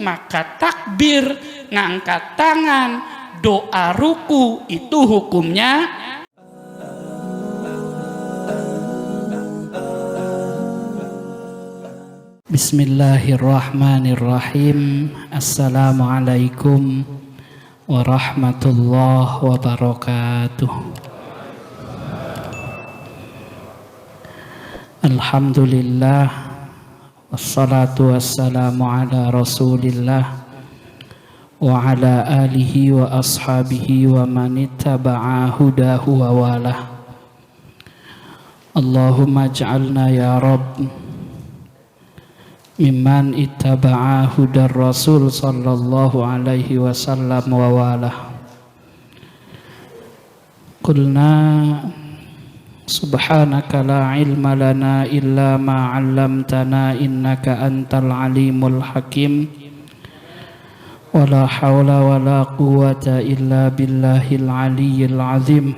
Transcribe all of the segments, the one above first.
maka takbir, ngangkat tangan, doa ruku itu hukumnya Bismillahirrahmanirrahim. Assalamualaikum warahmatullahi wabarakatuh. Alhamdulillah, wassalatu wassalamu ala rasulillah wa ala alihi wa ashabihi wa man ittaba'a hudahu wa walah. Allahumma ij'alna ya Rabb mimman ittaba'a hudar rasul sallallahu alaihi wasallam wa walah. Qulna subhanaka la ilma lana illa ma 'allamtana innaka antal alimul hakim. Wa la hawla wa la quwwata illa billahil aliyyil azim.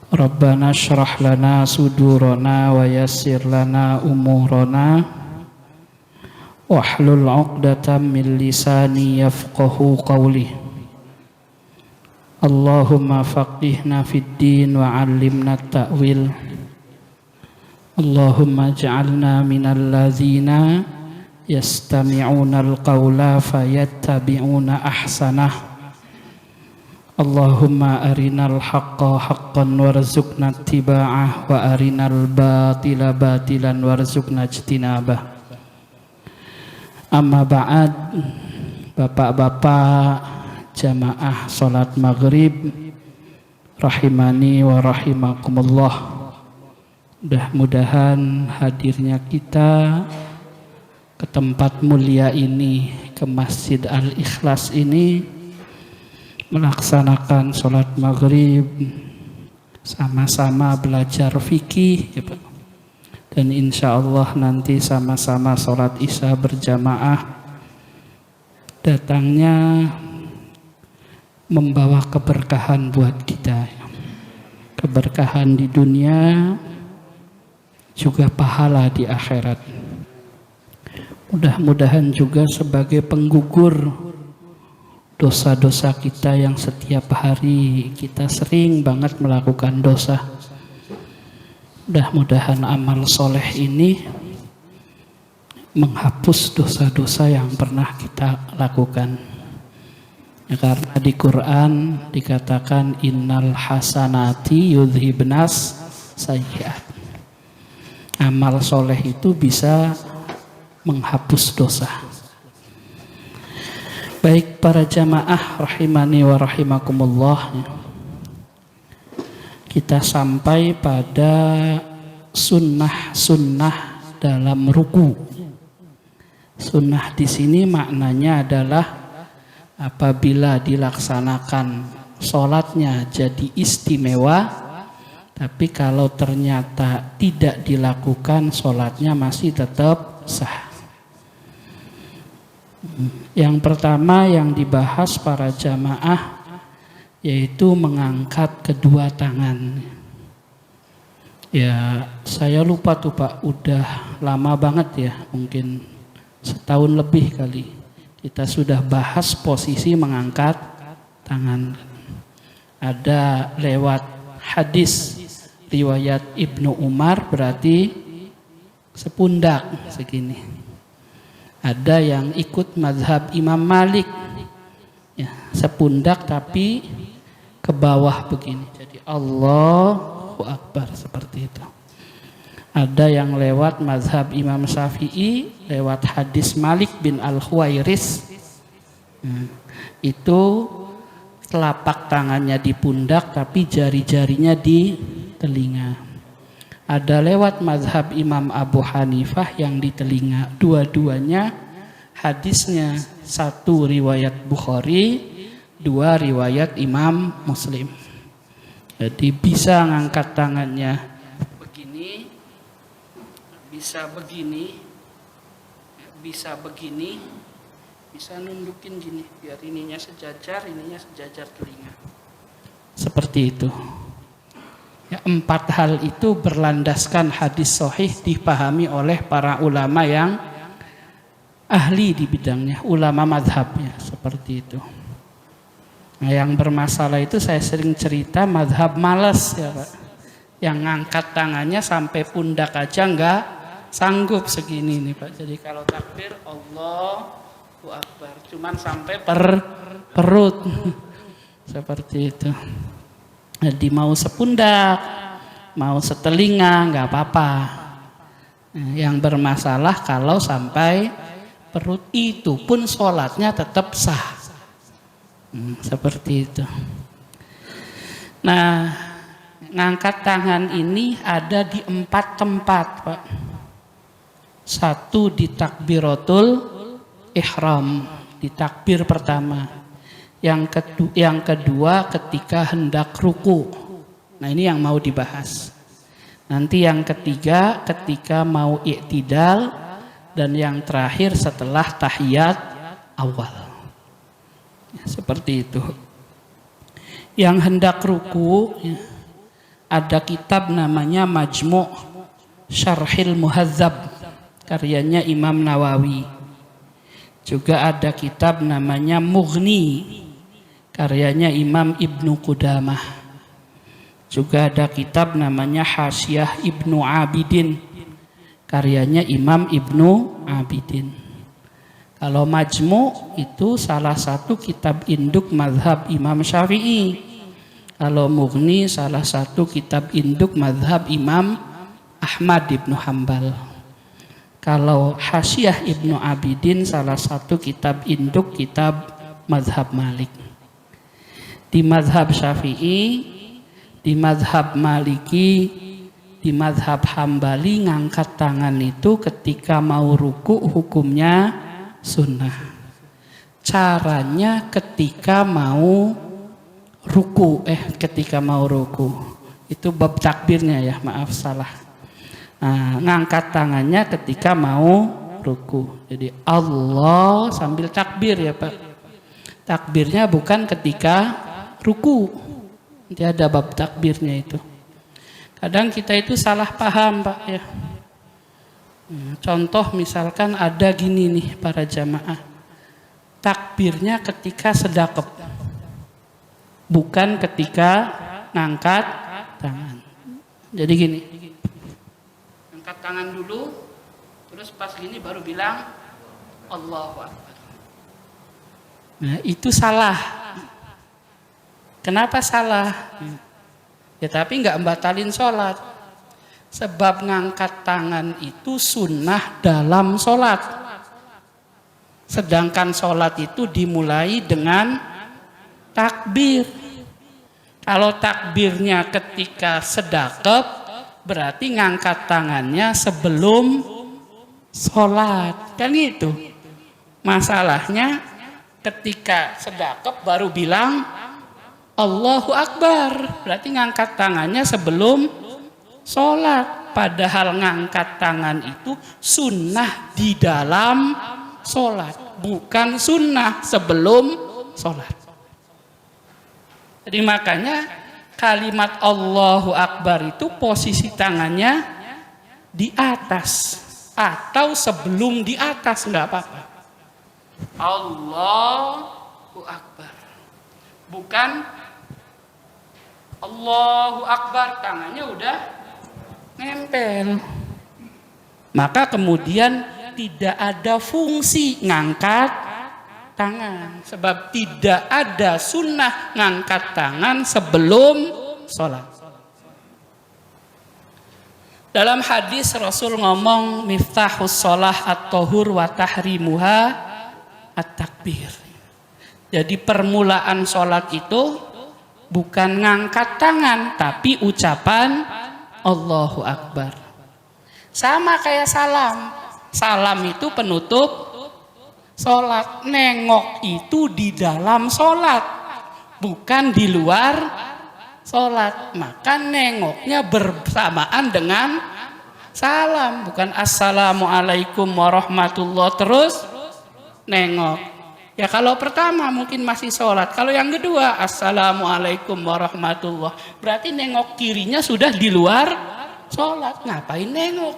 Rabbana shrah lana sudurana wa yassir lana umurana wahlul 'uqdatam min lisani yafqahu qawli. Allahumma faqihna fid din wa 'allimna at-ta'wil. Allahumma ij'alna minal ladzina yastami'una al-qawla fayattabi'una ahsanah. Allahumma arinal haqqa haqqan warzuqna ittiba'ah wa arinal batila batilan warzuqna ijtinabah. Amma ba'd, bapak-bapak jamaah salat maghrib rahimani wa rahimakumullah. Mudah-mudahan hadirnya kita ke tempat mulia ini, ke Masjid Al-Ikhlas ini, melaksanakan sholat maghrib, sama-sama belajar fikih ya Pak. Dan insya Allah nanti sama-sama sholat isya berjamaah, datangnya membawa keberkahan buat kita, keberkahan di dunia juga pahala di akhirat. Mudah-mudahan juga sebagai penggugur dosa-dosa kita yang setiap hari kita sering banget melakukan dosa. Mudah-mudahan amal soleh ini menghapus dosa-dosa yang pernah kita lakukan. Ya, karena di Quran dikatakan innal hasanati yudhibnas sayyi'at. Amal soleh itu bisa menghapus dosa. Baik para jamaah rahimani wa rahimakumullah, kita sampai pada sunnah-sunnah dalam ruku. Sunnah di sini maknanya adalah apabila dilaksanakan sholatnya jadi istimewa, tapi kalau ternyata tidak dilakukan sholatnya masih tetap sah. Yang pertama yang dibahas para jamaah yaitu mengangkat kedua tangan. Ya, saya lupa tuh Pak, udah lama banget ya, mungkin setahun lebih kali kita sudah bahas posisi mengangkat tangan. Ada lewat hadis riwayat Ibnu Umar, berarti sepundak segini. Ada yang ikut mazhab Imam Malik, ya, sepundak tapi ke bawah begini. Jadi Allahu Akbar seperti itu. Ada yang lewat mazhab Imam Syafi'i, lewat hadis Malik bin Al-Huwairis. Itu telapak tangannya di pundak tapi jari-jarinya di telinga. Ada lewat mazhab Imam Abu Hanifah yang di telinga. Dua-duanya hadisnya satu riwayat Bukhari, dua riwayat Imam Muslim. Jadi bisa ngangkat tangannya begini, bisa begini, bisa begini, bisa nundukin gini biar ininya sejajar telinga. Seperti itu. Ya, 4 hal itu berlandaskan hadis sahih dipahami oleh para ulama yang ahli di bidangnya, ulama madhabnya, seperti itu. Nah, yang bermasalah itu saya sering cerita madhab malas ya Pak, yang ngangkat tangannya sampai pundak aja nggak sanggup segini nih Pak. Jadi kalau takbir Allahu Akbar cuman sampai perut seperti itu. Jadi mau sepundak, mau setelinga nggak apa-apa. Nah, yang bermasalah kalau sampai perut, itu pun sholatnya tetap sah. Seperti itu. Nah, ngangkat tangan ini ada di 4 tempat Pak. 1 di takbiratul ihram, di takbir pertama. Yang kedua ketika hendak ruku. Nah, ini yang mau dibahas. Nanti yang ketiga ketika mau i'tidal, dan yang terakhir setelah tahiyat awal. Seperti itu. Yang hendak ruku, ada kitab namanya Majmu' Syarhil Muhadzab, karyanya Imam Nawawi. Juga ada kitab namanya Mughni, karyanya Imam Ibnu Qudamah. Juga ada kitab namanya Hasyah Ibnu Abidin, karyanya Imam Ibnu Abidin. Kalau Majmu' itu salah satu kitab induk mazhab Imam Syafi'i. Kalau Mughni salah satu kitab induk mazhab Imam Ahmad Ibnu Hambal. Kalau Hasyah Ibnu Abidin salah satu kitab induk kitab mazhab Malik. Di mazhab Syafi'i, di mazhab Maliki, di mazhab Hambali, ngangkat tangan itu ketika mau ruku hukumnya sunnah. Caranya ketika mau ruku itu bab takbirnya ya, maaf salah. Nah, ngangkat tangannya ketika mau ruku. Jadi Allah sambil takbir ya Pak. Takbirnya bukan ketika ruku. Nanti ada bab takbirnya itu. Kadang kita itu salah paham Pak ya. Contoh misalkan ada gini nih para jamaah, takbirnya ketika sedekap, bukan ketika ngangkat tangan. Jadi gini, angkat tangan dulu, terus pas gini baru bilang Allahu Akbar. Nah itu salah. Kenapa salah? Ya tapi nggak membatalin sholat. Sebab ngangkat tangan itu sunnah dalam sholat. Sedangkan sholat itu dimulai dengan takbir. Kalau takbirnya ketika sedekap, berarti ngangkat tangannya sebelum sholat. Kan gitu. Masalahnya ketika sedekap baru bilang Allahu Akbar. Berarti ngangkat tangannya sebelum sholat, padahal ngangkat tangan itu sunnah di dalam sholat, bukan sunnah sebelum sholat. Jadi makanya kalimat Allahu Akbar itu posisi tangannya di atas atau sebelum di atas, nggak apa-apa. Allahu Akbar, bukan Allahu Akbar tangannya udah nempel. Maka kemudian tidak ada fungsi ngangkat tangan, sebab tidak ada sunnah ngangkat tangan sebelum sholat. Dalam hadis Rasul ngomong miftahus sholah at-tahur wa tahrimuha at-takbir. Jadi permulaan sholat itu bukan ngangkat tangan tapi ucapan Allahu Akbar. Sama kayak salam. Salam itu penutup sholat. Nengok itu di dalam sholat, bukan di luar sholat. Maka nengoknya bersamaan dengan salam, bukan assalamualaikum warahmatullah terus nengok. Ya kalau pertama mungkin masih sholat, kalau yang kedua assalamualaikum warahmatullah, berarti nengok kirinya sudah di luar sholat. Ngapain nengok?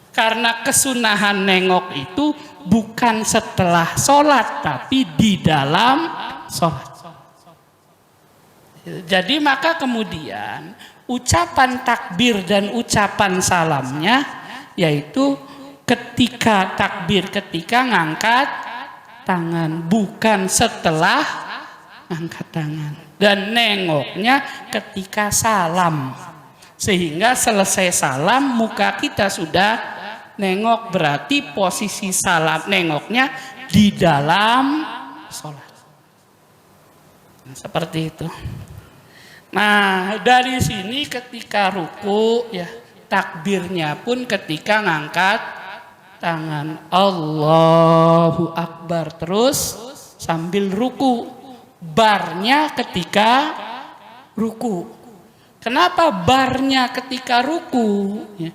Karena kesunahan nengok itu bukan setelah sholat, tapi di dalam sholat. Jadi maka kemudian ucapan takbir dan ucapan salamnya yaitu ketika takbir, ketika ngangkat tangan, bukan setelah ngangkat tangan. Dan nengoknya ketika salam, sehingga selesai salam muka kita sudah nengok, berarti posisi salam nengoknya di dalam sholat. Nah, seperti itu. Nah, dari sini ketika ruku ya takbirnya pun ketika ngangkat tangan, Allahu Akbar, terus sambil ruku. Barnya ketika ruku. Kenapa barnya ketika ruku? Ya,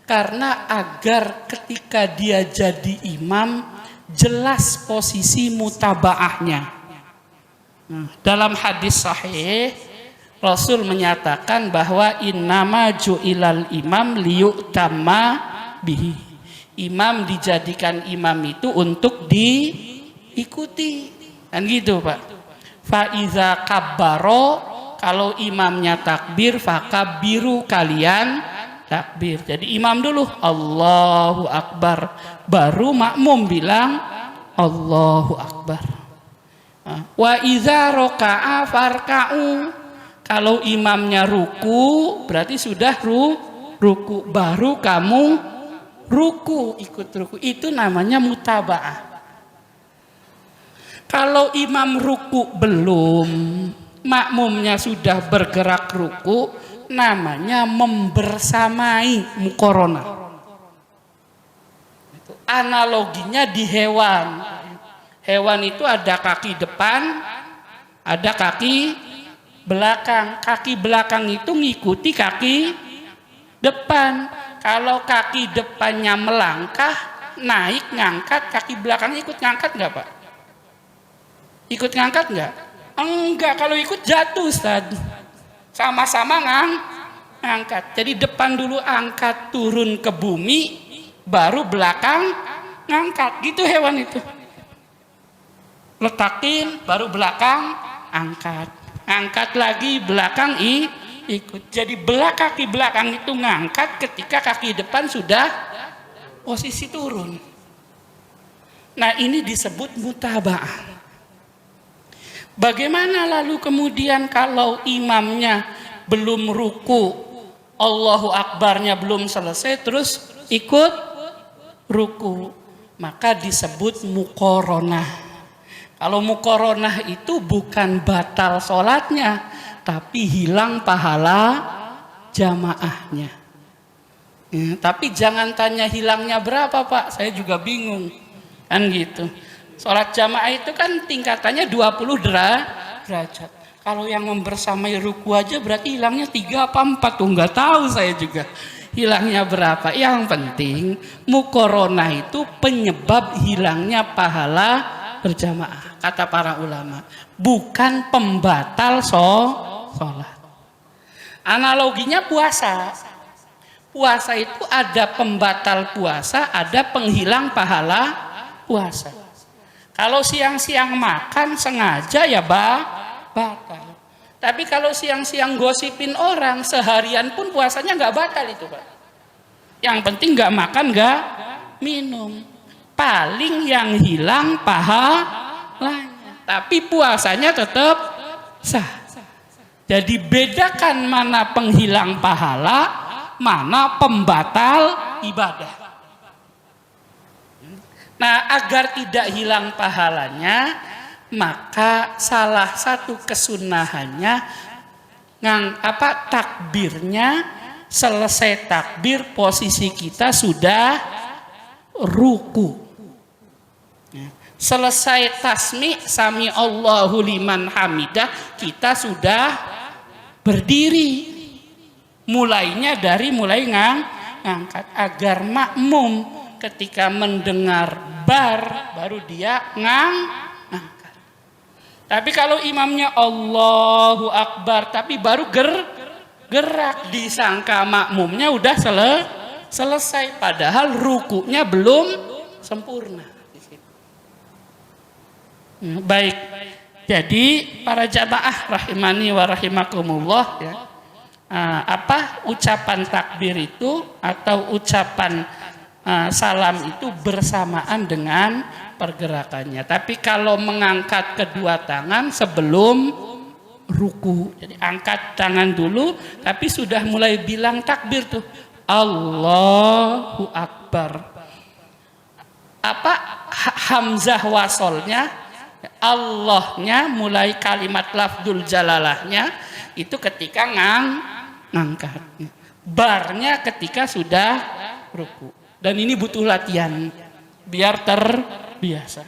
karena agar ketika dia jadi imam jelas posisi mutabaahnya. Nah, dalam hadis sahih Rasul menyatakan bahwa innama ju'ilal imam liyu'tamma bihi. Imam dijadikan imam itu untuk diikuti. Kan gitu, Pak. Fa iza kabbaro, kalau imamnya takbir, fakabbiru, kalian takbir. Jadi imam dulu Allahu Akbar, baru makmum bilang Allahu Akbar. Wa iza roka'a farka'u, kalau imamnya ruku berarti sudah ruku, baru kamu ruku, ikut ruku. Itu namanya mutaba'ah. Kalau imam ruku belum, makmumnya sudah bergerak ruku, namanya membersamai, mukorona. Analoginya di hewan. Hewan itu ada kaki depan, ada kaki belakang. Kaki belakang itu ngikuti kaki depan. Kalau kaki depannya melangkah, naik, ngangkat, kaki belakangnya ikut ngangkat nggak, Pak? Ikut ngangkat nggak? Enggak, kalau ikut jatuh, Ustaz. Sama-sama ngangkat. Jadi depan dulu angkat, turun ke bumi, baru belakang ngangkat. Gitu hewan itu. Letakin, baru belakang angkat. Angkat lagi, belakang ikut. Jadi kaki belakang itu ngangkat ketika kaki depan sudah posisi turun. Nah, ini disebut mutaba'ah. Bagaimana lalu kemudian kalau imamnya belum ruku, Allahu Akbarnya belum selesai, terus ikut ruku, maka disebut mukoronah. Kalau mukoronah itu bukan batal sholatnya, tapi hilang pahala jamaahnya. Tapi jangan tanya hilangnya berapa, Pak, saya juga bingung, kan gitu. Sholat jamaah itu kan tingkatannya 20 derajat. Kalau yang membersamai ruku aja berarti hilangnya 3 apa 4 tuh, nggak tahu saya juga hilangnya berapa. Yang penting mukoronah itu penyebab hilangnya pahala berjamaah, kata para ulama, bukan pembatal sholat. Analoginya puasa. Puasa itu ada pembatal puasa, ada penghilang pahala puasa. Kalau siang-siang makan sengaja ya batal. Tapi kalau siang-siang gosipin orang, seharian pun puasanya nggak batal itu, Pak. Yang penting nggak makan, nggak minum. Paling yang hilang pahalanya, tapi puasanya tetap sah. Jadi bedakan mana penghilang pahala, mana pembatal ibadah. Nah, agar tidak hilang pahalanya, maka salah satu kesunahannya takbirnya, selesai takbir posisi kita sudah ruku. Selesai tasmi sami Allahu liman hamidah, kita sudah berdiri. Mulainya dari ngangkat, agar makmum ketika mendengar baru dia ngangkat. Tapi kalau imamnya Allahu Akbar tapi baru gerak, disangka makmumnya udah selesai, padahal rukunya belum sempurna. Baik, jadi para jamaah rahimani wa rahimakumullah ya, ucapan takbir itu atau ucapan salam itu bersamaan dengan pergerakannya. Tapi kalau mengangkat kedua tangan sebelum ruku, jadi angkat tangan dulu, tapi sudah mulai bilang takbir tuh, Allahu Akbar. Hamzah wasolnya, Allahnya mulai kalimat lafdzul jalalahnya itu ketika ngangkat. Barnya ketika sudah ruku. Dan ini butuh latihan biar terbiasa.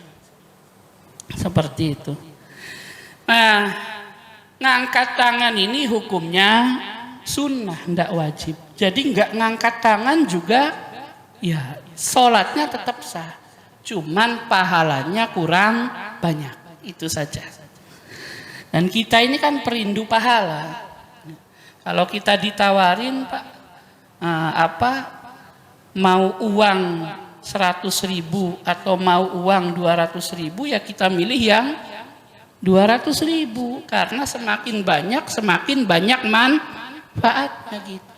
Seperti itu. Nah, ngangkat tangan ini hukumnya sunnah, tidak wajib. Jadi nggak ngangkat tangan juga, ya sholatnya tetap sah. Cuman pahalanya kurang banyak, itu saja. Dan kita ini kan perindu pahala. Kalau kita ditawarin, Pak, mau uang 100.000 atau mau uang 200.000, ya kita milih yang 200.000 karena semakin banyak manfaatnya gitu.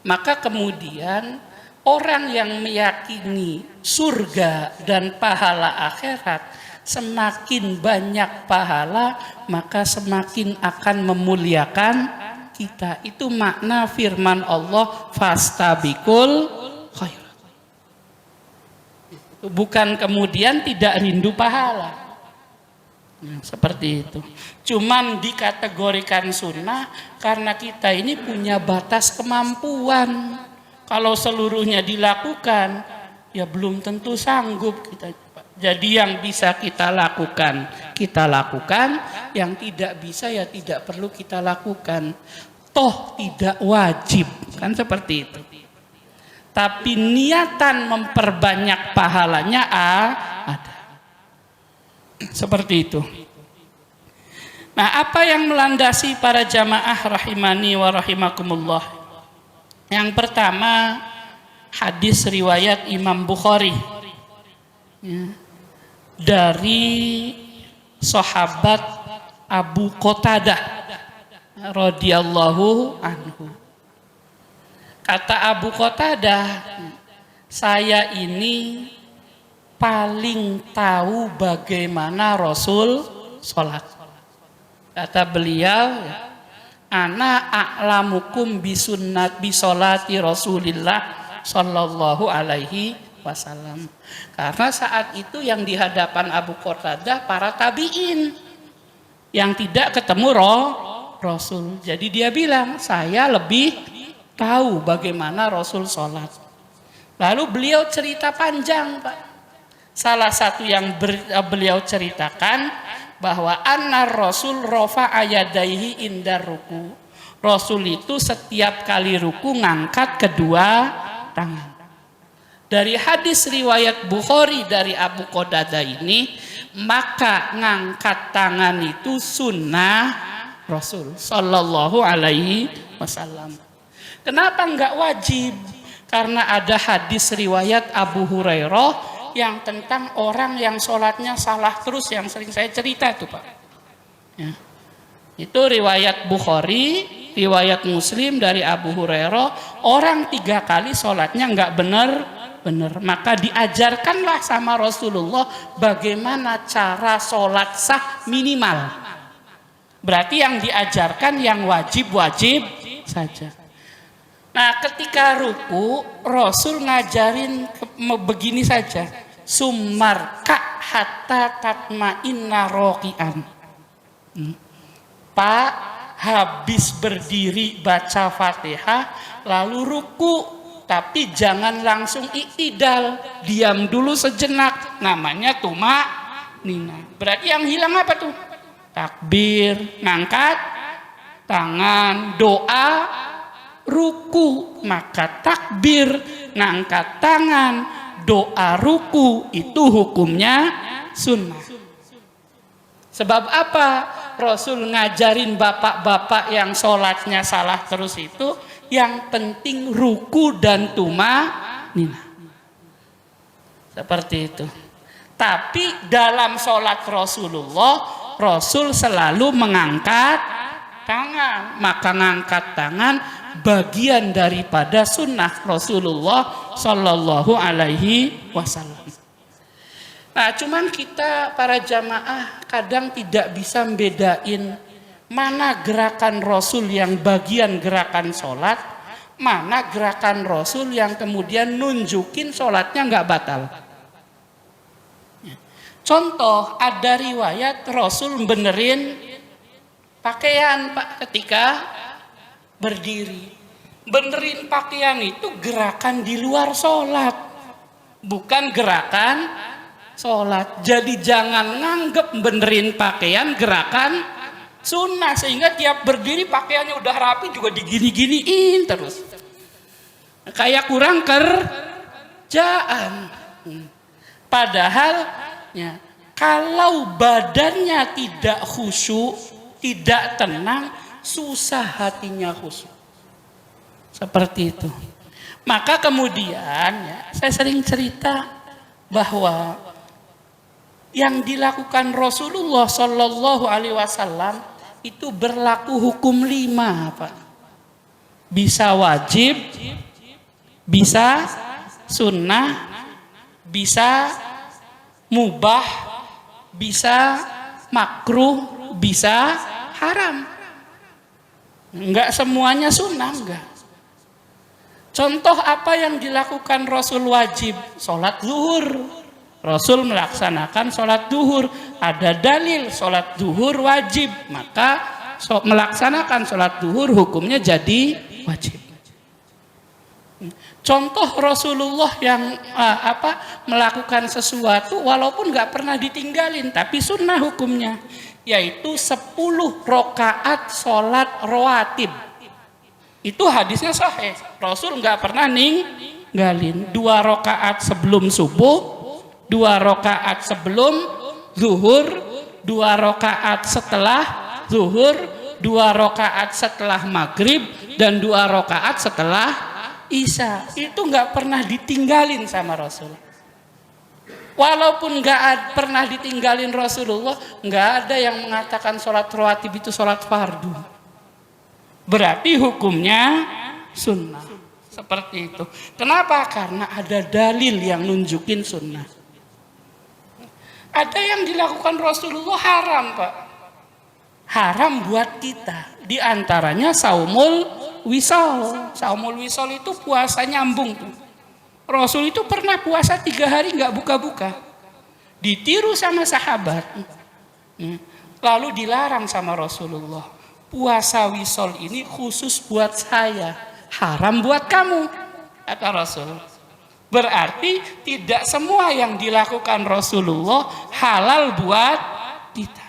Maka kemudian orang yang meyakini surga dan pahala akhirat, semakin banyak pahala maka semakin akan memuliakan kita. Itu makna firman Allah, fastabiqul khairat. Bukan kemudian tidak rindu pahala. Seperti itu. Cuman dikategorikan sunnah karena kita ini punya batas kemampuan. Kalau seluruhnya dilakukan, ya belum tentu sanggup kita. Jadi yang bisa kita lakukan, yang tidak bisa ya tidak perlu kita lakukan. Toh tidak wajib, kan seperti itu. Tapi niatan memperbanyak pahalanya ada. Seperti itu. Nah, apa yang melandasi para jamaah rahimani wa rahimakumullah? Yang pertama, hadis riwayat Imam Bukhari ya, dari sahabat Abu Qatadah radhiyallahu anhu. Kata Abu Qatadah, saya ini paling tahu bagaimana Rasul sholat. Kata beliau, ana a'lamukum bisunnat bisolati Rasulillah sallallahu alaihi wasallam. Karena saat itu yang di hadapan Abu Qatadah para tabi'in yang tidak ketemu Rasul. Jadi dia bilang, saya lebih tahu bagaimana Rasul sholat. Lalu beliau cerita panjang, Pak. Salah satu yang beliau ceritakan bahwa anna Rasul rafa'a yadaihi indar ruku. Rasul itu setiap kali ruku ngangkat kedua tangan. Dari hadis riwayat Bukhari dari Abu Qatadah ini, maka ngangkat tangan itu sunnah Rasul sallallahu alaihi wasallam. Kenapa enggak wajib? Karena ada hadis riwayat Abu Hurairah yang tentang orang yang sholatnya salah terus, yang sering saya cerita itu, Pak ya. Itu riwayat Bukhari, riwayat Muslim dari Abu Hurairah, orang 3 kali sholatnya nggak benar, maka diajarkanlah sama Rasulullah bagaimana cara sholat sah minimal. Berarti yang diajarkan yang wajib saja. Nah, ketika ruku, Rasul ngajarin begini saja, sumarka hatta tatma'inna roki'an. Pak, habis berdiri baca Fatihah, lalu ruku, tapi jangan langsung iktidal, diam dulu sejenak, namanya nina. Berarti yang hilang apa tuh? Takbir, ngangkat tangan, doa, ruku. Maka takbir, ngangkat tangan, doa, ruku itu hukumnya sunnah. Sebab apa? Rasul ngajarin bapak-bapak yang sholatnya salah terus itu, yang penting ruku dan tumanina. Seperti itu. Tapi dalam sholat Rasulullah, Rasul selalu mengangkat tangan. Maka ngangkat tangan bagian daripada sunnah Rasulullah Sallallahu Alaihi Wasallam. Nah, cuman kita para jamaah kadang tidak bisa membedain mana gerakan Rasul yang bagian gerakan sholat, mana gerakan Rasul yang kemudian nunjukin sholatnya nggak batal. Contoh, ada riwayat Rasul benerin pakaian Pak ketika berdiri. Benerin pakaian itu gerakan di luar sholat, bukan gerakan sholat. Jadi jangan nganggep benerin pakaian gerakan sunnah, sehingga tiap berdiri pakaiannya udah rapi juga digini-giniin terus. Kayak kurang kerjaan. Padahal ya, kalau badannya tidak khusyuk, tidak tenang, susah hatinya khusyuk. Seperti itu. Maka kemudian ya, saya sering cerita bahwa yang dilakukan Rasulullah Shallallahu Alaihi Wasallam itu berlaku hukum 5, Pak. Bisa wajib, bisa sunnah, bisa mubah, bisa makruh, bisa haram. Enggak semuanya sunnah, enggak. Contoh apa yang dilakukan Rasul wajib? Sholat zuhur. Rasul melaksanakan sholat zuhur. Ada dalil sholat zuhur wajib, maka melaksanakan sholat zuhur hukumnya jadi wajib. Contoh Rasulullah yang melakukan sesuatu walaupun nggak pernah ditinggalin tapi sunnah hukumnya, yaitu 10 rakaat sholat rawatib. Itu hadisnya sahih. Rasul nggak pernah ninggalin. 2 rakaat sebelum subuh, 2 rakaat sebelum zuhur, 2 rakaat setelah zuhur, 2 rakaat setelah maghrib, dan 2 rakaat setelah Isya. Itu nggak pernah ditinggalin sama Rasul. Walaupun nggak pernah ditinggalin Rasulullah, nggak ada yang mengatakan sholat rawatib itu sholat fardu. Berarti hukumnya sunnah. Seperti itu. Kenapa? Karena ada dalil yang nunjukin sunnah. Ada yang dilakukan Rasulullah haram, Pak. Haram buat kita. Di antaranya saumul wisol. Saumul wisol itu puasa nyambung tuh. Rasul itu pernah puasa 3 hari nggak buka-buka. Ditiru sama sahabat. Lalu dilarang sama Rasulullah. Puasa wisol ini khusus buat saya. Haram buat kamu, kata Rasul. Berarti tidak semua yang dilakukan Rasulullah halal buat kita.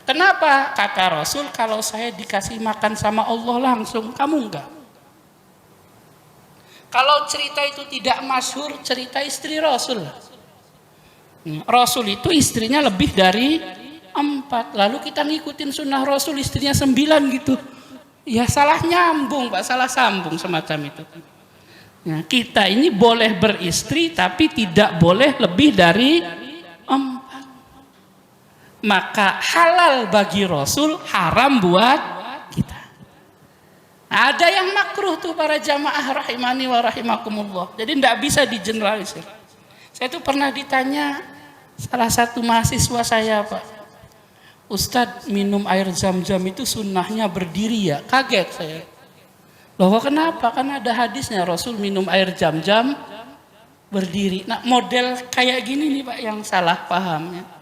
Kenapa? Kata Rasul, kalau saya dikasih makan sama Allah langsung, kamu enggak. Kalau cerita itu tidak masyhur, cerita istri Rasul. Rasul itu istrinya lebih dari 4. Lalu kita ngikutin sunnah Rasul, istrinya 9 gitu. Ya salah nyambung, Pak, salah sambung semacam itu. Nah, kita ini boleh beristri, tapi tidak boleh lebih dari 4. Maka halal bagi Rasul, haram buat kita. Ada yang makruh tuh para jamaah rahimani wa rahimakumullah. Jadi tidak bisa digeneralisir. Saya tuh pernah ditanya salah satu mahasiswa saya, Pak, Ustadz, minum air zam-zam itu sunnahnya berdiri ya? Kaget saya. Loh kenapa? Kan ada hadisnya Rasul minum air zam-zam berdiri. Nah, model kayak gini nih, Pak, yang salah pahamnya.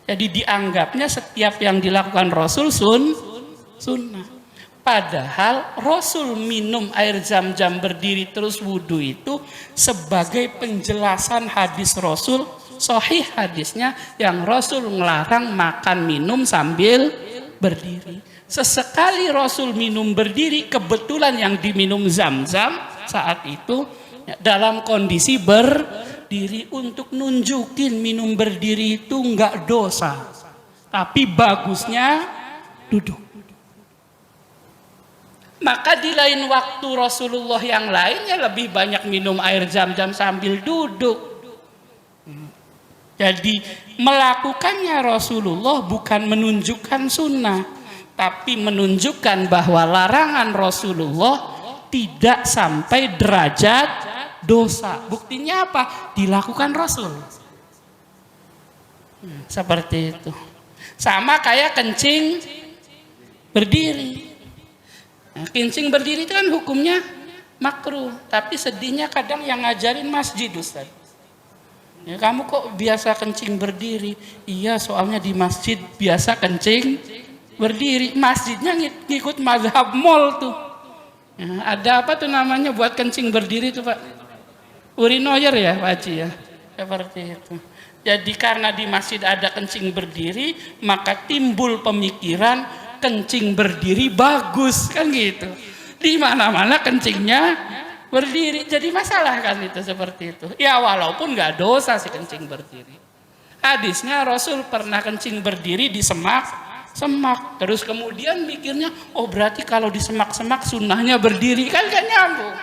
Jadi dianggapnya setiap yang dilakukan Rasul sunnah. Padahal Rasul minum air zam-zam berdiri terus wudhu itu sebagai penjelasan hadis Rasul, sahih hadisnya yang Rasul ngelarang makan minum sambil berdiri. Sesekali Rasul minum berdiri, kebetulan yang diminum zam-zam saat itu dalam kondisi berdiri untuk nunjukin minum berdiri itu enggak dosa, tapi bagusnya duduk. Maka di lain waktu Rasulullah yang lainnya lebih banyak minum air zam-zam sambil duduk. Jadi melakukannya Rasulullah bukan menunjukkan sunnah, tapi menunjukkan bahwa larangan Rasulullah tidak sampai derajat dosa. Buktinya apa? Dilakukan Rasul. Seperti itu. Sama kayak kencing berdiri. Nah, kencing berdiri itu kan hukumnya makruh, tapi sedihnya kadang yang ngajarin masjid, Ustaz. Ya, kamu kok biasa kencing berdiri? Iya, soalnya di masjid biasa kencing berdiri. Masjidnya ngikut mazhab mall tuh. Ya, ada apa tuh namanya buat kencing berdiri tuh, Pak? Urinoyer ya, Pak Haji ya. Seperti itu. Jadi karena di masjid ada kencing berdiri, maka timbul pemikiran kencing berdiri bagus, kan gitu. Di mana-mana kencingnya berdiri, jadi masalah kan itu seperti itu. Ya walaupun nggak dosa sih kencing berdiri. Hadisnya Rasul pernah kencing berdiri di semak, terus kemudian mikirnya, oh berarti kalau di semak-semak sunnahnya berdiri, kan gak nyambung.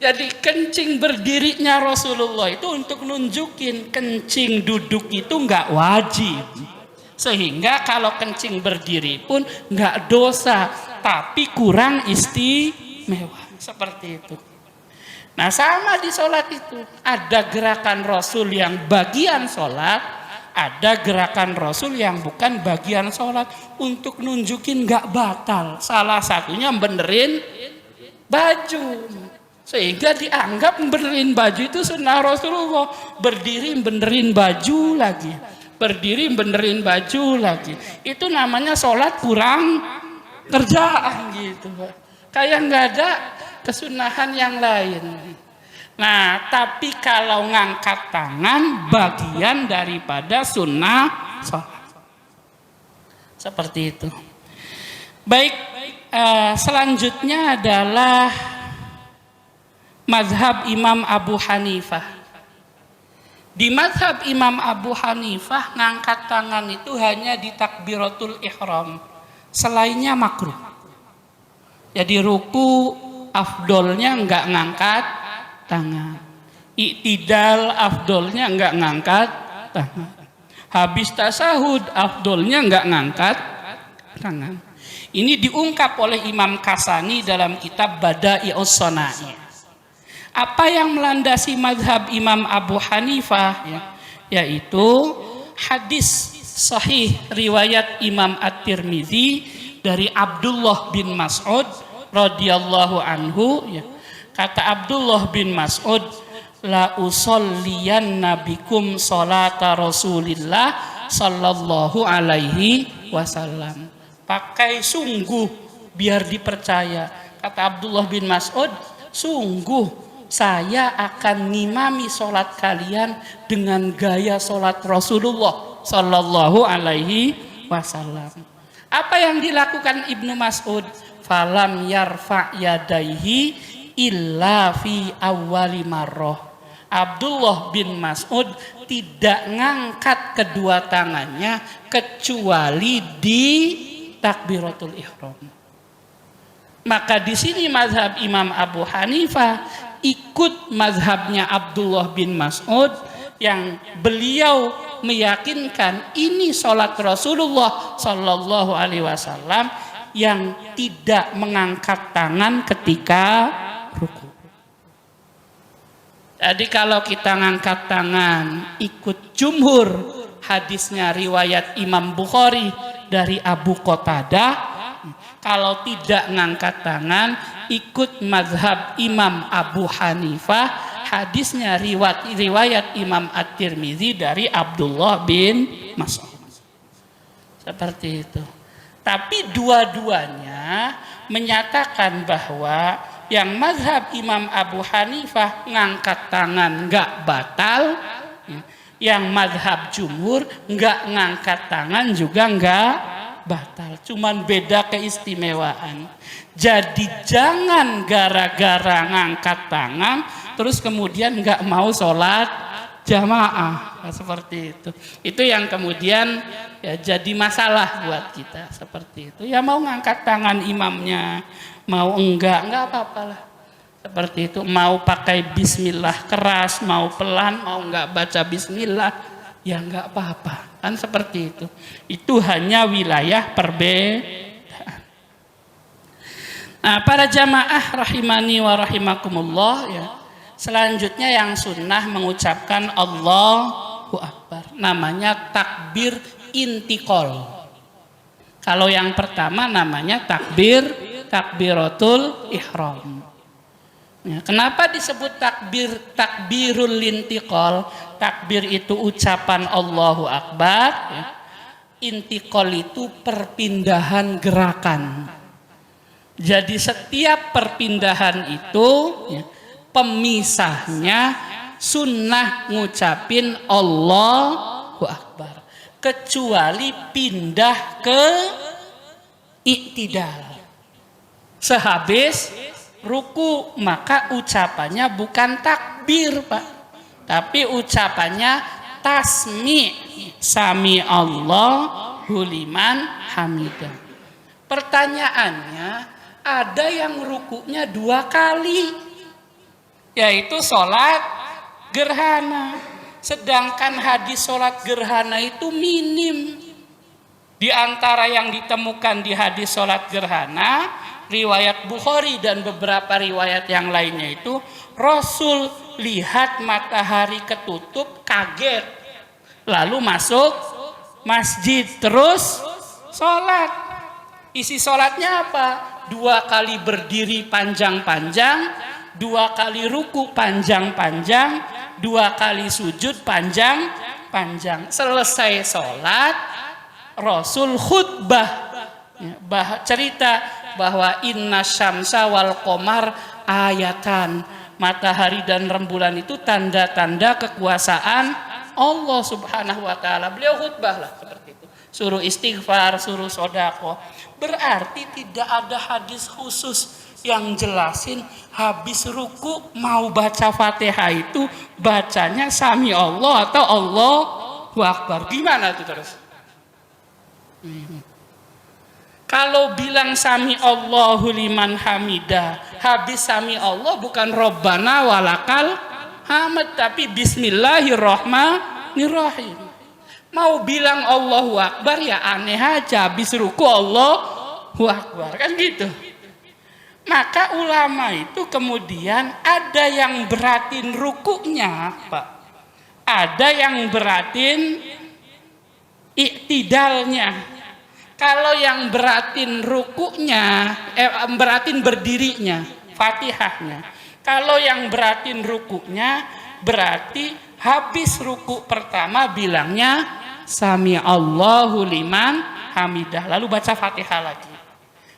Jadi kencing berdirinya Rasulullah itu untuk nunjukin kencing duduk itu nggak wajib, sehingga kalau kencing berdiri pun nggak dosa, tapi kurang istimewa, seperti itu. Nah sama di sholat itu, ada gerakan Rasul yang bagian sholat, ada gerakan Rasul yang bukan bagian sholat, untuk nunjukin nggak batal. Salah satunya benerin baju, sehingga dianggap benerin baju itu sunnah Rasulullah. Berdiri benerin baju lagi, berdiri benerin baju lagi, itu namanya sholat kurang kerjaan gitu, kayak nggak ada kesunahan yang lain. Nah tapi kalau ngangkat tangan bagian daripada sunnah sholat, seperti itu. Baik, selanjutnya adalah mazhab Imam Abu Hanifah. Di mazhab Imam Abu Hanifah ngangkat tangan itu hanya di takbiratul ihram, selainnya makruh. Jadi ruku afdolnya enggak ngangkat tangan, iktidal afdolnya enggak ngangkat tangan, habis tasahud afdolnya enggak ngangkat tangan. Ini diungkap oleh Imam Kasani dalam kitab Bada'i'us Shana'i. Apa yang melandasi mazhab Imam Abu Hanifah ya, yaitu hadis sahih riwayat Imam At-Tirmidzi dari Abdullah bin Mas'ud radhiyallahu anhu ya. Kata Abdullah bin Mas'ud, la usolliyanna bikum salata Rasulillah sallallahu alaihi wasallam. Pakai sungguh biar dipercaya. Kata Abdullah bin Mas'ud, sungguh saya akan ngimami sholat kalian dengan gaya sholat Rasulullah sallallahu alaihi wasallam. Apa yang dilakukan Ibnu Mas'ud? Falam yarfa yadaihi illa fi awwali marrah. Abdullah bin Mas'ud tidak ngangkat kedua tangannya kecuali di takbiratul ihram. Maka di sini mazhab Imam Abu Hanifah ikut mazhabnya Abdullah bin Mas'ud yang beliau meyakinkan ini sholat Rasulullah sallallahu alaihi wasallam yang tidak mengangkat tangan ketika ruku. Jadi kalau kita ngangkat tangan ikut jumhur, hadisnya riwayat Imam Bukhari dari Abu Qatadah. Kalau tidak ngangkat tangan ikut mazhab Imam Abu Hanifah, hadisnya riwayat Imam At-Tirmidzi dari Abdullah bin Mas'ud. Seperti itu. Tapi dua-duanya menyatakan bahwa yang mazhab Imam Abu Hanifah ngangkat tangan nggak batal, yang mazhab jumhur nggak ngangkat tangan juga nggak batal, cuman beda keistimewaan. Jadi jangan gara-gara ngangkat tangan terus kemudian nggak mau sholat jamaah, seperti itu. Itu yang kemudian ya jadi masalah buat kita seperti itu. Ya mau ngangkat tangan imamnya, mau enggak apa-apa lah. Seperti itu, mau pakai bismillah keras, mau pelan, mau enggak baca bismillah, ya enggak apa-apa. Kan seperti itu. Itu hanya wilayah perbedaan. Nah, para jamaah rahimani wa rahimakumullah ya. Selanjutnya yang sunnah mengucapkan Allahu Akbar. Namanya takbir intikol. Kalau yang pertama namanya takbiratul ihram. Ya, kenapa disebut takbirul intikol? Takbir itu ucapan Allahu Akbar. Ya. Intikol itu perpindahan gerakan. Jadi setiap perpindahan itu ya, pemisahnya sunnah ngucapin Allahu Akbar, kecuali pindah ke iktidal sehabis ruku, maka ucapannya bukan takbir Pak, tapi ucapannya tasmi, sami Allahu liman hamidah. Pertanyaannya, ada yang rukunya 2 kali, yaitu sholat gerhana. Sedangkan hadis sholat gerhana itu minim. Di antara yang ditemukan di hadis sholat gerhana, riwayat Bukhari dan beberapa riwayat yang lainnya itu, Rasul lihat matahari ketutup, kaget, lalu masuk masjid, terus sholat. Isi sholatnya apa? 2 kali berdiri panjang-panjang, 2 kali ruku panjang-panjang, 2 kali sujud panjang-panjang. Selesai sholat, Rasul khutbah, cerita bahwa inna syamsa wal qamar ayatan, matahari dan rembulan itu tanda-tanda kekuasaan Allah subhanahu wa ta'ala. Beliau khutbah lah seperti itu, suruh istighfar, suruh sodako. Berarti tidak ada hadis khusus yang jelasin habis ruku mau baca Fatihah itu bacanya sami Allah atau Allahu Akbar. Gimana itu terus? Kalau bilang sami Allahu liman hamidah, habis sami Allah bukan Rabbana walakal hamd, tapi Bismillahirrahmanirrahim. Mau bilang Allahu Akbar ya aneh aja, habis ruku Allahu Akbar, kan gitu. Maka ulama itu kemudian ada yang beratin rukunya Pak, ada yang beratin iktidalnya. Kalau yang beratin rukunya, beratin berdirinya, Fatihahnya. Kalau yang beratin rukunya, berarti habis ruku pertama bilangnya sami Allahu liman hamidah, lalu baca Fatihah lagi.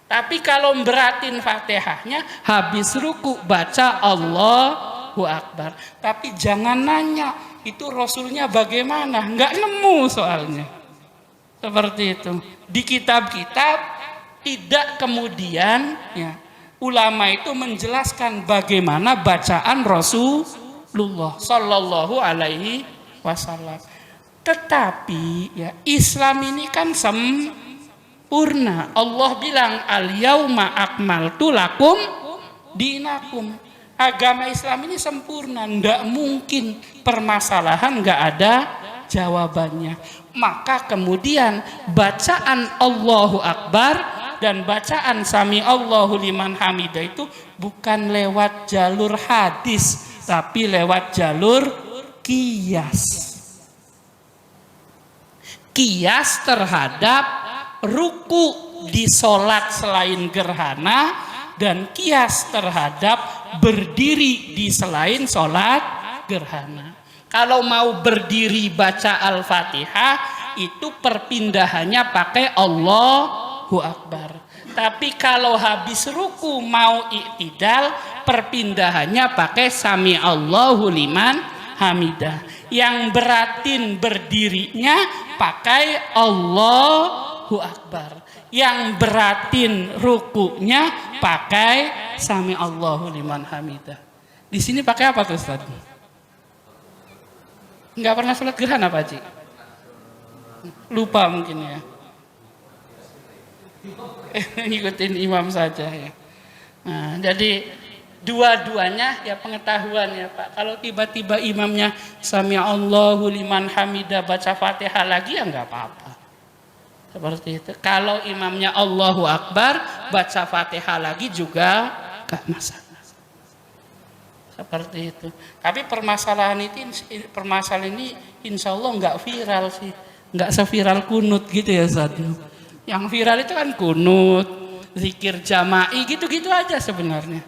Tapi kalau beratin Fatihahnya, habis ruku baca Allahu Akbar. Tapi jangan nanya itu Rasulnya bagaimana, nggak nemu soalnya. Seperti itu. Di kitab-kitab tidak kemudian ya, ulama itu menjelaskan bagaimana bacaan Rasulullah Sallallahu Alaihi Wasallam. Tetapi ya, Islam ini kan sempurna. Allah bilang al-yauma akmaltu lakum dinakum. Agama Islam ini sempurna, ndak mungkin permasalahan nggak ada jawabannya. Maka kemudian bacaan Allahu Akbar dan bacaan sami Allahu liman hamidah itu bukan lewat jalur hadis, tapi lewat jalur qiyas. Qiyas terhadap ruku di sholat selain gerhana dan qiyas terhadap berdiri di selain sholat gerhana. Kalau mau berdiri baca Al-Fatihah itu perpindahannya pakai Allahu Akbar. Tapi kalau habis ruku mau iktidal perpindahannya pakai sami Allahu liman hamidah. Yang beratin berdirinya pakai Allahu Akbar. Yang beratin rukunya pakai sami Allahu liman hamidah. Di sini pakai apa tuh Ustaz? Nggak pernah sholat gerhana Pak Haji? Lupa mungkin ya. Ngikutin imam saja ya. Nah, jadi dua-duanya ya pengetahuan ya Pak. Kalau tiba-tiba imamnya Sami Allahu liman hamidah baca Fatihah lagi ya nggak apa-apa. Seperti itu. Kalau imamnya Allahu Akbar baca Fatihah lagi juga nggak masalah. Seperti itu. Tapi permasalahan ini insya Allah nggak viral sih. Nggak seviral kunut gitu ya Ustaz. Yang viral itu kan kunut, zikir jama'i gitu-gitu aja sebenarnya.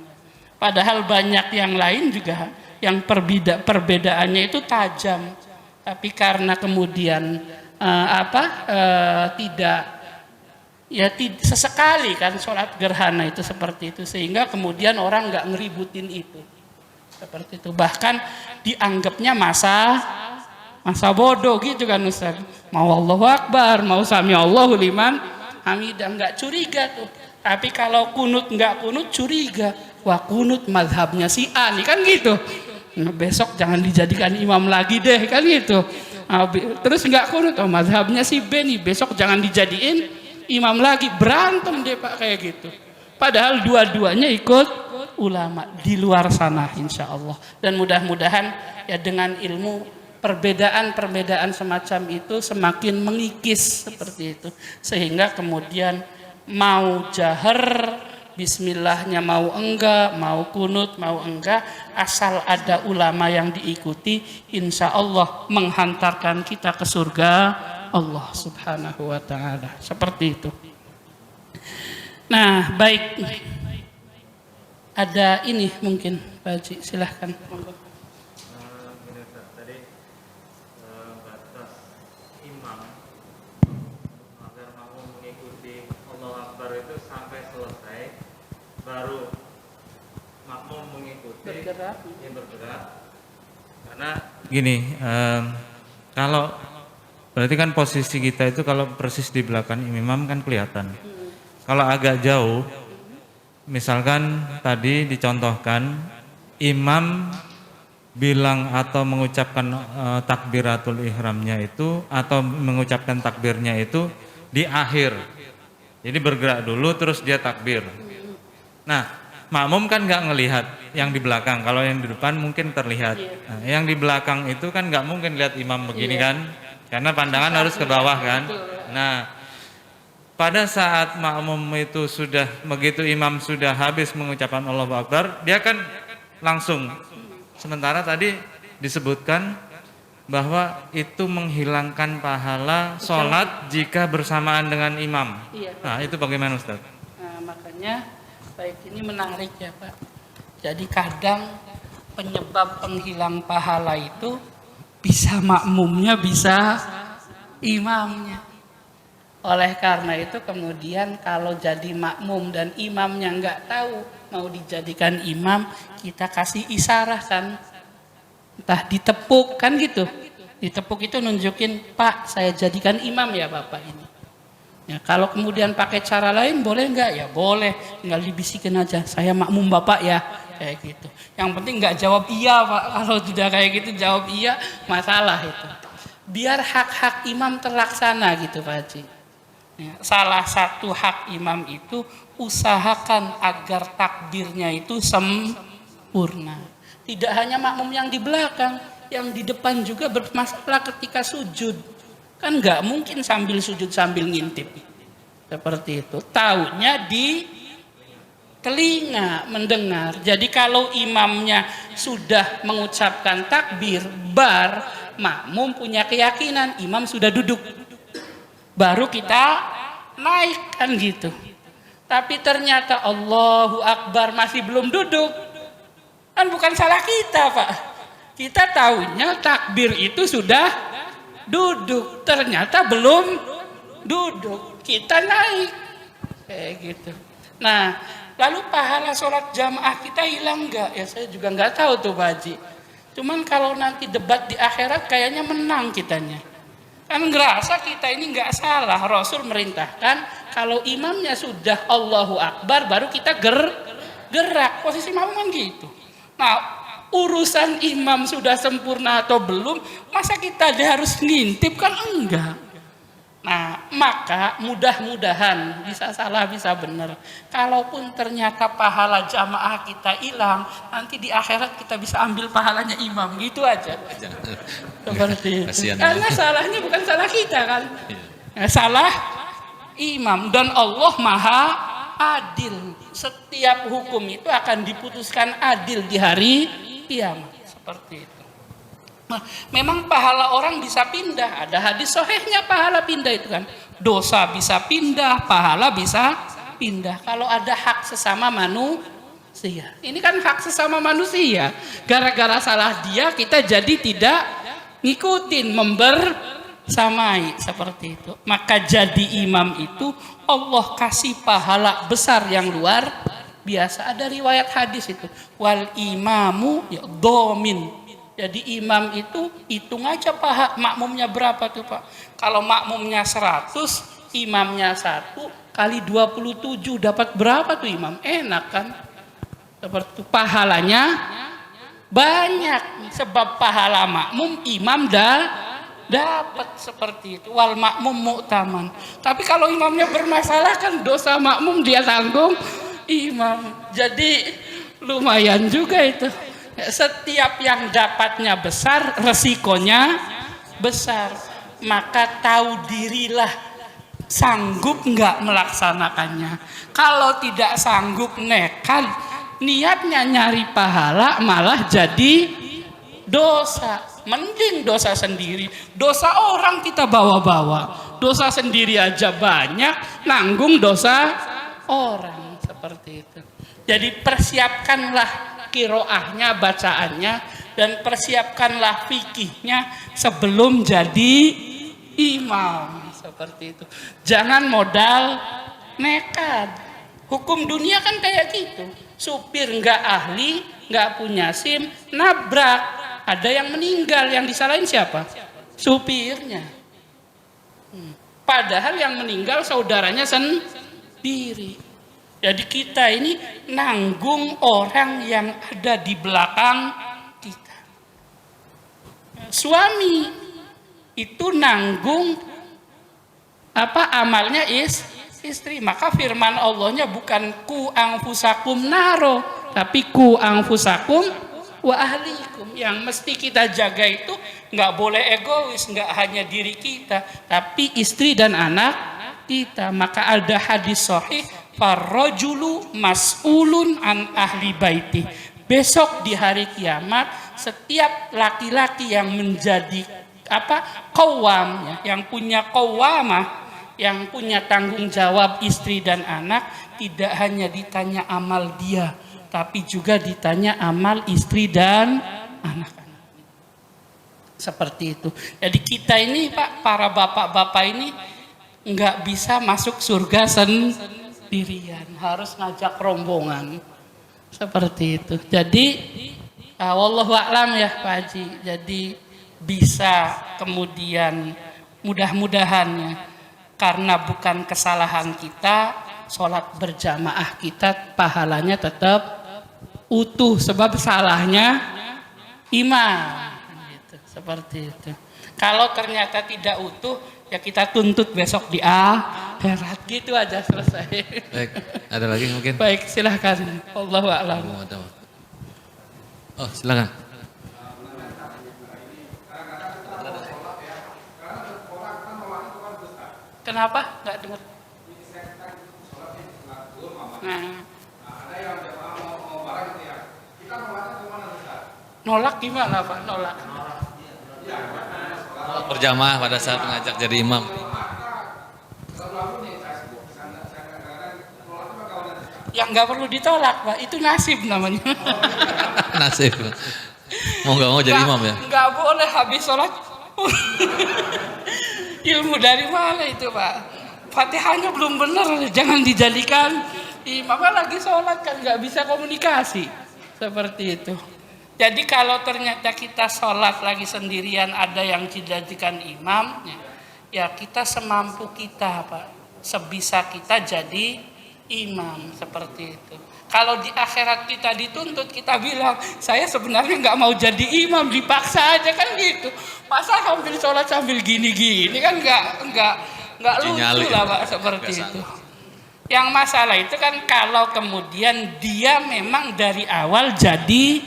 Padahal banyak yang lain juga yang perbedaannya itu tajam. Tapi karena kemudian sesekali kan sholat gerhana itu seperti itu, sehingga kemudian orang nggak ngeributin itu. Seperti itu. Bahkan dianggapnya masa bodoh gitu kan Ustaz. Mau Allahu Akbar, mau Sami Allahu liman hamidah, nggak curiga tuh. Tapi kalau kunut nggak kunut curiga. Wah kunut mazhabnya si A nih kan gitu. Nah, besok jangan dijadikan imam lagi deh kan gitu. Nah, terus nggak kunut, oh mazhabnya si B nih, besok jangan dijadiin imam lagi. Berantem deh Pak kayak gitu. Padahal dua-duanya ikut ulama di luar sana insya Allah. Dan mudah-mudahan ya dengan ilmu perbedaan semacam itu semakin mengikis seperti itu, sehingga kemudian mau jahar bismillahnya mau enggak, mau kunut mau enggak, asal ada ulama yang diikuti, insya Allah menghantarkan kita ke surga Allah subhanahu wa ta'ala. Seperti itu. Nah baik, ada ini mungkin Pak Haji, silahkan. Baru makmum mengikuti bergerak. Karena gini, kalau berarti kan posisi kita itu kalau persis di belakang imam kan kelihatan. Kalau agak jauh, misalkan tadi dicontohkan imam bilang atau mengucapkan takbiratul ihramnya itu atau mengucapkan takbirnya itu di akhir. Jadi bergerak dulu terus dia takbir. Nah, makmum kan nggak ngelihat yang di belakang. Kalau yang di depan mungkin terlihat. Nah, yang di belakang itu kan nggak mungkin lihat imam begini kan, karena pandangan harus ke bawah kan. Nah, pada saat makmum itu sudah begitu imam sudah habis mengucapkan Allahu Akbar, dia kan langsung. Sementara tadi disebutkan bahwa itu menghilangkan pahala sholat jika bersamaan dengan imam. Nah, itu bagaimana Ustaz? Nah, makanya baik, ini menarik ya Pak. Jadi kadang penyebab penghilang pahala itu bisa makmumnya, bisa imamnya. Oleh karena itu kemudian kalau jadi makmum dan imamnya nggak tahu mau dijadikan imam, kita kasih isyarat kan. Entah ditepuk kan gitu. Ditepuk itu nunjukin, Pak saya jadikan imam ya Bapak ini. Ya, kalau kemudian pakai cara lain boleh nggak? Ya boleh, tinggal dibisikin aja, saya makmum Bapak ya, kayak gitu. Yang penting nggak jawab iya Pak, kalau tidak kayak gitu jawab iya, masalah itu. Biar hak-hak imam terlaksana gitu Pak Haji. Ya, salah satu hak imam itu usahakan agar takbirnya itu sempurna. Tidak hanya makmum yang di belakang, yang di depan juga bermasalah ketika sujud. Kan nggak mungkin sambil sujud sambil ngintip seperti itu. Taunya di telinga mendengar. Jadi kalau imamnya sudah mengucapkan takbir bar, makmum punya keyakinan imam sudah duduk, baru kita naik kan gitu. Tapi ternyata Allahu Akbar masih belum duduk, kan bukan salah kita Pak. Kita tahunya takbir itu sudah duduk, ternyata belum duduk, kita naik kayak gitu. Nah, lalu pahala sholat jamaah kita hilang nggak? Ya saya juga nggak tahu tuh Pak Haji. Cuman kalau nanti debat di akhirat kayaknya menang kitanya. Kan ngerasa kita ini nggak salah. Rasul merintahkan kalau imamnya sudah Allahu Akbar baru kita gerak. Posisi makmum kan gitu. Nah, Urusan imam sudah sempurna atau belum, masa kita harus ngintip, kan enggak. Nah, maka mudah-mudahan bisa salah bisa benar. Kalaupun ternyata pahala jamaah kita hilang, nanti di akhirat kita bisa ambil pahalanya imam, gitu aja. Seperti itu. Karena salahnya bukan salah kita kan. Salah imam, dan Allah Maha adil. Setiap hukum itu akan diputuskan adil di hari kiamat. Seperti itu. Nah, memang pahala orang bisa pindah. Ada hadis sahihnya pahala pindah itu kan. Dosa bisa pindah, pahala bisa pindah. Kalau ada hak sesama manusia. Ini kan hak sesama manusia. Gara-gara salah dia kita jadi tidak ngikutin, membersamai seperti itu. Maka jadi imam itu Allah kasih pahala besar yang luar biasa. Ada riwayat hadis itu. Wal imamu ya domin. Jadi imam itu hitung aja paha makmumnya berapa tuh Pak. Kalau makmumnya 100, imamnya 1 kali 27 dapat berapa tuh imam? Enak kan? Seperti itu. Pahalanya banyak. Sebab pahala makmum imam dapat seperti itu. Wal makmum mu'taman. Tapi kalau imamnya bermasalah kan dosa makmum dia tanggung imam. Jadi lumayan juga itu. Setiap yang dapatnya besar, resikonya besar. Maka tahu dirilah, sanggup nggak melaksanakannya. Kalau tidak sanggup nekat, niatnya nyari pahala malah jadi dosa. Mending dosa sendiri. Dosa orang kita bawa-bawa. Dosa sendiri aja banyak, nanggung dosa orang. Seperti itu. Jadi persiapkanlah kiroahnya, bacaannya, dan persiapkanlah fikihnya sebelum jadi imam. Seperti itu. Jangan modal nekat. Hukum dunia kan kayak gitu. Supir nggak ahli, nggak punya SIM, nabrak. Ada yang meninggal, yang disalahin siapa? Supirnya. Padahal yang meninggal saudaranya sendiri. Jadi kita ini nanggung orang yang ada di belakang kita. Suami itu nanggung amalnya istri. Maka firman Allahnya bukan ku anfusakum naro, tapi ku anfusakum wa ahlikum. Yang mesti kita jaga itu nggak boleh egois, nggak hanya diri kita, tapi istri dan anak kita. Maka ada hadis sahih, farrajulu mas'ulun an ahli baiti. Besok di hari kiamat setiap laki-laki yang menjadi qawwam, yang punya qawwamah, yang punya tanggung jawab istri dan anak, tidak hanya ditanya amal dia, tapi juga ditanya amal istri dan anak-anak. Seperti itu. Jadi kita ini Pak, para bapak-bapak ini nggak bisa masuk surga sendirian, harus ngajak rombongan. Seperti itu. Jadi wallahu a'lam ya Pak Haji. Jadi bisa kemudian mudah-mudahan ya, karena bukan kesalahan kita, sholat berjamaah kita pahalanya tetap utuh, sebab salahnya imam. Gitu, seperti itu. Kalau ternyata tidak utuh, ya kita tuntut besok di akhirat. Gitu aja, selesai. Baik, ada lagi mungkin? Baik, silahkan. Wallahu a'lam. Oh, silakan. Kenapa? Nggak dengar. Nah. Nolak gimana Pak? Nolak. Berjamaah pada saat mengajak jadi imam. Yang nggak perlu ditolak Pak, itu nasib namanya. Nasib. Mau nggak mau jadi imam ya? Nggak boleh habis sholat. Ilmu dari mana itu Pak? Fatihahnya belum benar, jangan dijadikan imamnya lagi sholat, kan nggak bisa komunikasi. Seperti itu. Jadi kalau ternyata kita sholat lagi sendirian, ada yang dijadikan imam, ya kita semampu kita Pak, sebisa kita jadi imam, seperti itu. Kalau di akhirat kita dituntut, kita bilang, saya sebenarnya nggak mau jadi imam, dipaksa aja kan gitu. Masa sambil sholat sambil gini-gini kan nggak lucu lah Pak seperti itu. Yang masalah itu kan kalau kemudian dia memang dari awal jadi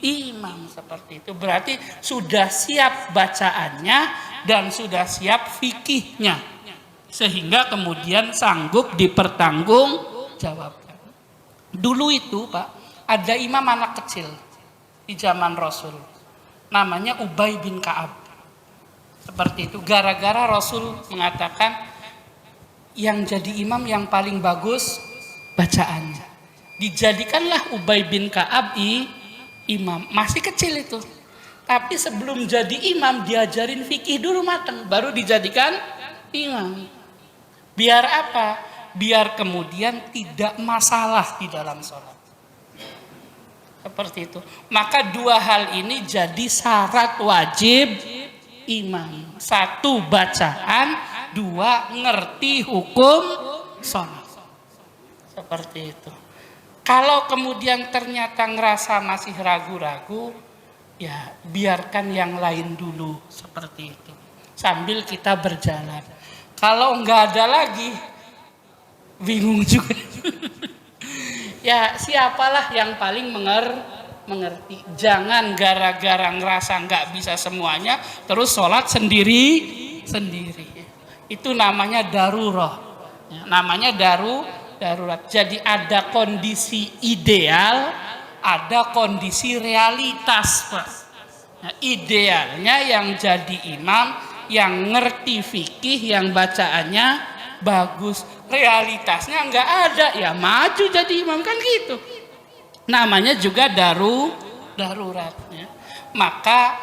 imam seperti itu, berarti sudah siap bacaannya dan sudah siap fikihnya, sehingga kemudian sanggup dipertanggungjawabkan. Dulu itu Pak, ada imam anak kecil di zaman Rasul, namanya Ubay bin Ka'ab. Seperti itu, gara-gara Rasul mengatakan yang jadi imam yang paling bagus bacaannya, dijadikanlah Ubay bin Ka'ab imam. Masih kecil itu, tapi sebelum jadi imam diajarin fikih dulu matang, baru dijadikan imam. Biar apa? Biar kemudian tidak masalah di dalam sholat. Seperti itu. Maka dua hal ini jadi syarat wajib imam. Satu, bacaan. Dua, ngerti hukum sholat. Seperti itu. Kalau kemudian ternyata ngerasa masih ragu-ragu, ya biarkan yang lain dulu, seperti itu. Sambil kita berjalan. Kalau nggak ada lagi, bingung juga. Ya siapalah yang paling mengerti. Jangan gara-gara ngerasa nggak bisa semuanya, terus sholat sendiri. Itu namanya darurah. Ya, namanya darurat. Jadi ada kondisi ideal, ada kondisi realitas, Pak. Nah, idealnya yang jadi imam, yang ngerti fikih, yang bacaannya bagus. Realitasnya nggak ada, ya maju jadi imam kan gitu. Namanya juga darurat. Ya. Maka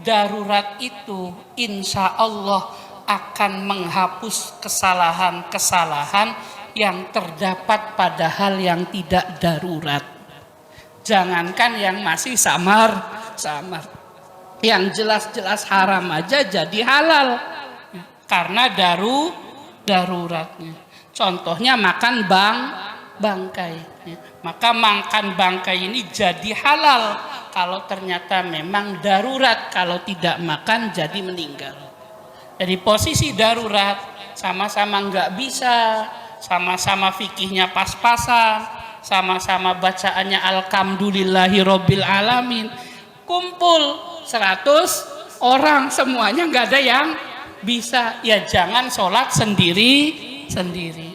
darurat itu insya Allah akan menghapus kesalahan-kesalahan yang terdapat pada hal yang tidak darurat. Jangankan yang masih samar, yang jelas-jelas haram aja jadi halal karena daruratnya. Contohnya makan bangkai. Maka makan bangkai ini jadi halal kalau ternyata memang darurat. Kalau tidak makan jadi meninggal. Dari posisi darurat, sama-sama nggak bisa, sama-sama fikihnya pas-pasan, sama-sama bacaannya alhamdulillahirobbil alamin, kumpul 100 orang semuanya nggak ada yang bisa, ya jangan sholat sendiri,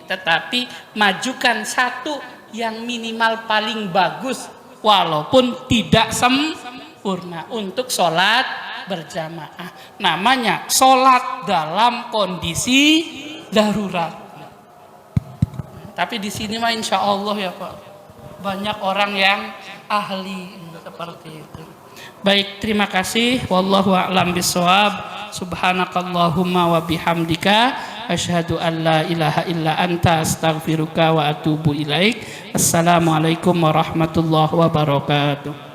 tetapi majukan satu yang minimal paling bagus walaupun tidak sempurna untuk sholat berjamaah. Namanya sholat dalam kondisi darurat. Tapi di sini mah insya Allah ya Pak, banyak orang yang ahli seperti itu. Baik, terima kasih. Wallahu a'lam bishawab. Subhanakallahumma wa bihamdika asyhadu an la ilaha illa anta astaghfiruka wa atubu ilaik. Assalamualaikum warahmatullahi wabarakatuh.